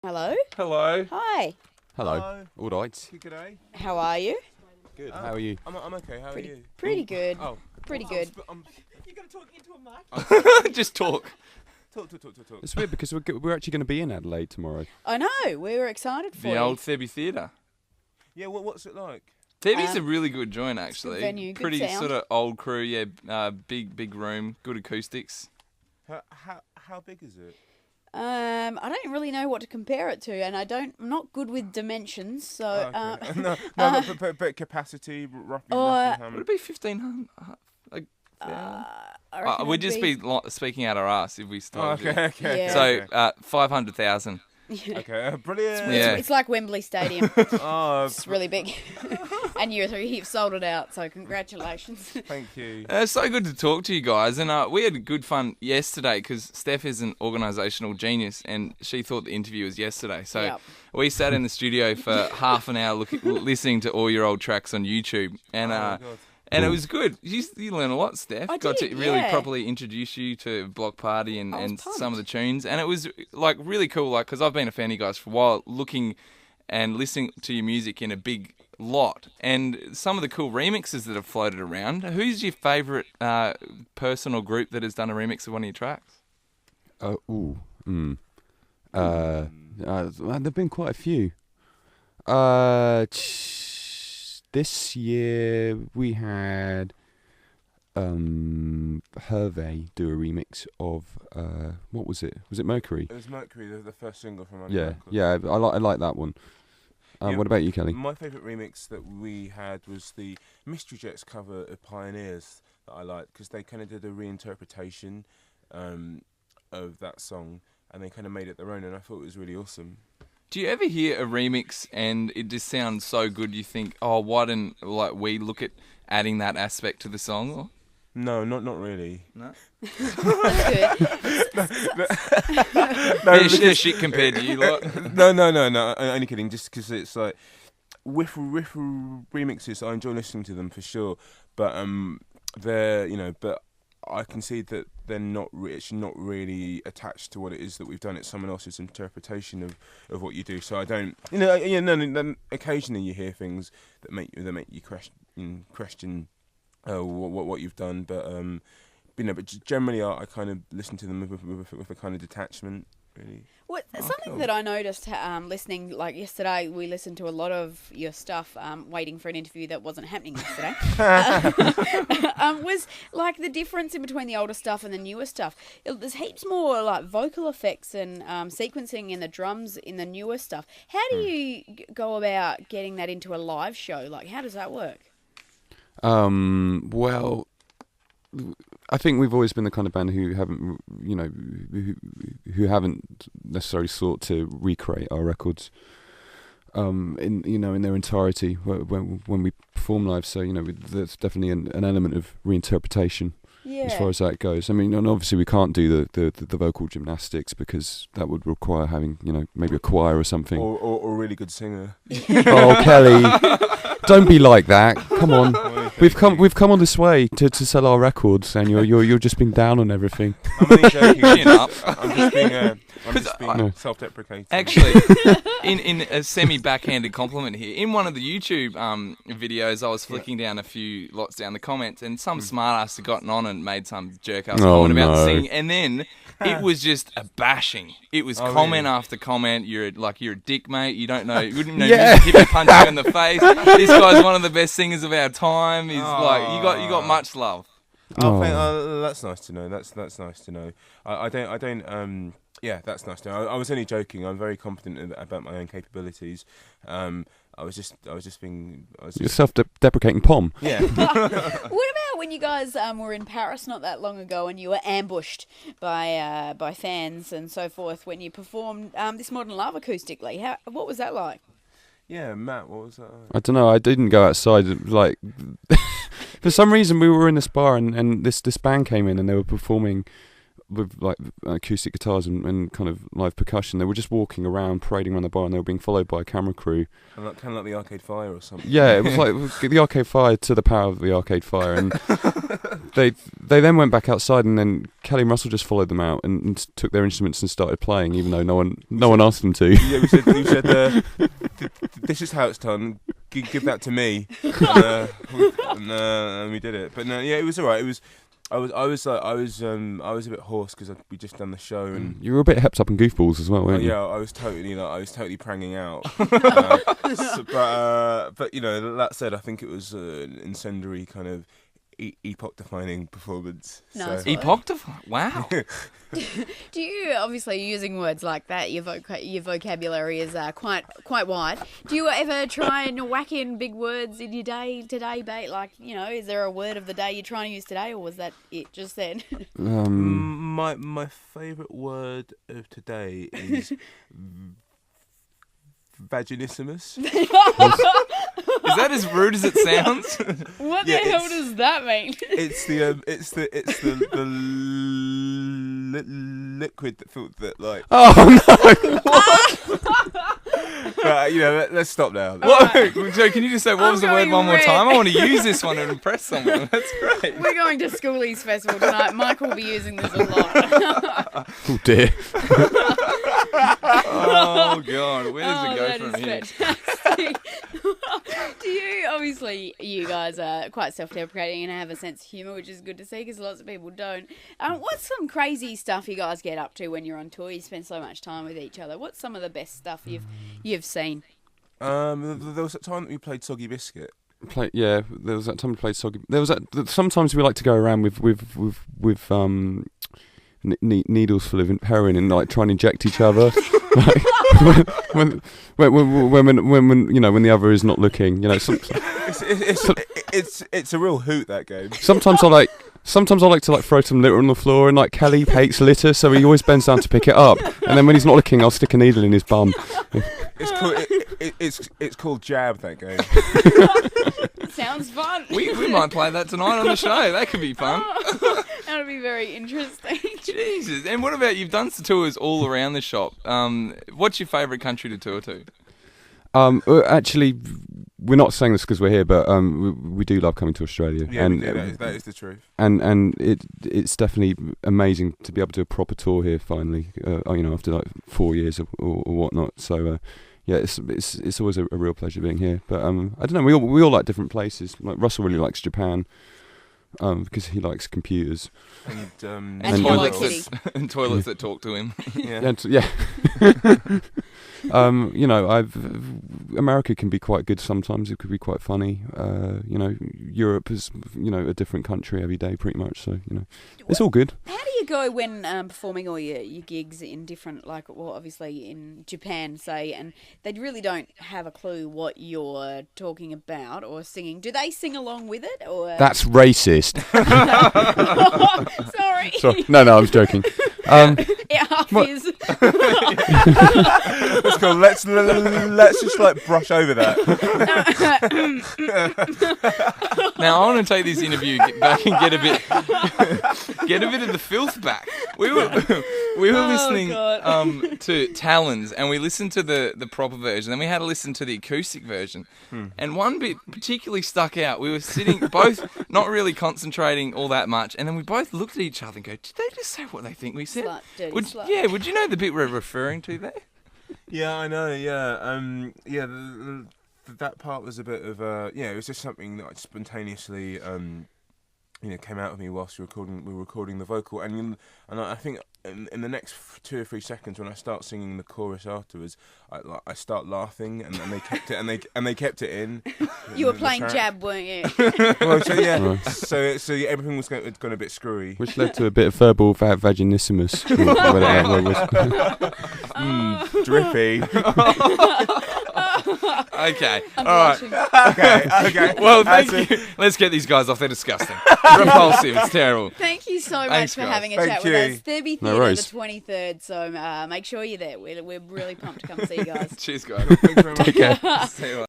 Hello. Hello. Hi. Hello. All right. Good day. How are you? Good. How are you? I'm okay. How are you? Pretty good. Oh, Pretty good. You're going to talk into a mic? Just talk. Talk. It's weird because we're actually going to be in Adelaide tomorrow. I know. We were excited for The you. old Thebby Theatre. Yeah. What's it like? Thebby's a really good joint, actually. good venue, good Pretty sound. sort of old crew, yeah. Big room, good acoustics. How big is it? I don't really know what to compare it to, and I'm not good with dimensions, so. Okay. But capacity roughly how Would many? it be 1,500? I reckon We'd it'd just be speaking out our ass if we Oh, started. okay. Yeah. So 500,000. Okay. Brilliant. Yeah. It's like Wembley Stadium. Oh, It's really big. And you've sold it out, so congratulations. thank you. It's so good to talk to you guys, and we had good fun yesterday because Steph is an organisational genius, and she thought the interview was yesterday. So Yep. we sat in the studio for half an hour listening to all your old tracks on YouTube, and God. and it was good. You learned a lot, Steph. I Got did, to really yeah. properly introduce you to Block Party and I was some of the pumped. tunes, and it was like really cool. Like because I've been a fan of you guys for a while, looking and listening to your music in a big lot, and some of the cool remixes that have floated around. Who's your favourite person or group that has done a remix of one of your tracks? There've been quite a few. This year we had Hervé do a remix of what was it? Was it Mercury? It was Mercury, the first single from Under Yeah, Records. yeah. I like that one. Yeah. What about you, Kelly? My favourite remix that we had was the Mystery Jets cover of Pioneers that I liked because they kind of did a reinterpretation of that song and they kind of made it their own, and I thought it was really awesome. Do you ever hear a remix and it just sounds so good you think, oh, why didn't we look at adding that aspect to the song? Or? No, not really. No? That's good. They're shit compared to you lot. No. Only kidding. Just because it's like with remixes, I enjoy listening to them for sure. But but I can see that they're not it's not really attached to what it is that we've done. It's someone else's interpretation of what you do. So I don't. Then occasionally you hear things that make you question what you've done, but generally I kind of listen to them with a kind of detachment, really. Something cool. that I noticed listening, like yesterday, we listened to a lot of your stuff, waiting for an interview that wasn't happening yesterday, was like the difference in between the older stuff and the newer stuff. There's heaps more like vocal effects and sequencing in the drums in the newer stuff. How do you go about getting that into a live show? Like, how does that work? Well, I think we've always been the kind of band who haven't, who haven't necessarily sought to recreate our records, in their entirety when we perform live. So there's definitely an element of reinterpretation as far as that goes. I mean, and obviously we can't do the vocal gymnastics because that would require having maybe a choir or something. Or a really good singer. Oh, Kelly. Don't be like that. Come on. We've come all this way to sell our records, and you're just being down on everything. I'm only joking. Chin up. I'm just being self-deprecating. Actually, in a semi-backhanded compliment here, in one of the YouTube videos, I was flicking down a few lots down the comments, and some smartass had gotten on and made some jerk-ass comment about the singing, and then it was just a bashing. It was comment after comment. You're a dick, mate. You don't know. You wouldn't know music if he punched you in the face. This guy's one of the best singers of our time. He's like you got much love. That's nice to know. That's nice to know. I don't. Yeah, that's nice to know. I was only joking. I'm very confident about my own capabilities. I was just You're self-deprecating pom. Yeah. What about when you guys were in Paris not that long ago and you were ambushed by fans and so forth when you performed This Modern Love acoustically? What was that like? Yeah, Matt, what was that like? I don't know. I didn't go outside. Like, for some reason, we were in this bar and this band came in and they were performing like acoustic guitars and kind of live percussion. They were just walking around, parading around the bar, and they were being followed by a camera crew. Kind of like the Arcade Fire or something. Yeah, it was like the Arcade Fire to the power of the Arcade Fire, and they then went back outside, and then Kelly and Russell just followed them out and took their instruments and started playing, even though no one asked them to. Yeah, we said this is how it's done. Give that to me, and we did it. But no, yeah, it was alright. It was. I was a bit hoarse because we just done the show and you were a bit hepped up in goofballs as well, weren't you? Yeah, I was totally pranging out. But you know, that said, I think it was an incendiary kind of epoch-defining performance. Nice. So. Epoch-defining? Wow. Do you, obviously using words like that, your vocabulary is quite wide. Do you ever try and whack in big words in your day-to-day, like, you know, is there a word of the day you're trying to use today, or was that it just then? My favourite word of today is vaginissimus. Is that as rude as it sounds? What the hell does that mean? It's the liquid that like. Oh no! But you know, let's stop now. Joe, can you just say what was the word one more time? I want to use this one and impress someone. That's great. We're going to Schoolies Festival tonight. Mike will be using this a lot. Oh dear. Oh god, where does it go from here? Fantastic. Do you, obviously, you guys are quite self-deprecating and have a sense of humour, which is good to see because lots of people don't. What's some crazy stuff you guys get up to when you're on tour? You spend so much time with each other. What's some of the best stuff you've seen? There was that time that we played Soggy Biscuit. There was that time we played Soggy. There was that. Sometimes we like to go around with needles full of heroin and like try and inject each other. Like, when you know, when the other is not looking, you know. It's a real hoot, that game. Sometimes I like to like throw some litter on the floor, and like Kelly hates litter, so he always bends down to pick it up. And then when he's not looking, I'll stick a needle in his bum. It's called Jab, that game. Sounds fun. We might play that tonight on the show. That could be fun. That would be very interesting. Jesus. And what about, you've done some tours all around the shop. What's your favourite country to tour to? Actually, we're not saying this because we're here, but we do love coming to Australia. Yeah, and that is the truth. And it's definitely amazing to be able to do a proper tour here finally. You know, after like 4 years or whatnot. So yeah, it's always a real pleasure being here. But I don't know. We all like different places. Like Russell really likes Japan. Because he likes computers and toilets that talk to him. Yeah. You know, America can be quite good sometimes. It could be quite funny. You know, Europe is, you know, a different country every day pretty much. So, you know, it's all good. How do you go when performing all your gigs in different, like, well, obviously in Japan, say, and they really don't have a clue what you're talking about or singing? Do they sing along with it, or? That's racist. Sorry. No, I was joking. It half is. Let's just like brush over that. Now I want to take this interview back and get a bit of the filth back. We were listening to Talons, and we listened to the proper version. Then we had to listen to the acoustic version, and one bit particularly stuck out. We were sitting both not really concentrating all that much, and then we both looked at each other and go, "Did they just say what they think we said?" Slut. Yeah, would you know the bit we're referring to there? Yeah, I know. Yeah, that part was a bit of it was just something that I spontaneously came out of me whilst we were recording the vocal, and I think in the next 2 or 3 seconds when I start singing the chorus afterwards, I start laughing, and they kept it and they kept it in. You were playing Jab, weren't you? Well, so yeah, so everything was gone a bit screwy, which led to a bit of verbal vaginissimus. Drippy. Okay. I'm all right. Okay. Well, thank you. Let's get these guys off. They're disgusting. Repulsive. It's terrible. Thank you so much Thanks, for guys. having a Thank chat you. with us. Thurby No Theatre worries. the 23rd, so make sure you're there. We're really pumped to come see you guys. Cheers, guys. Thanks very much. Take care. See you later.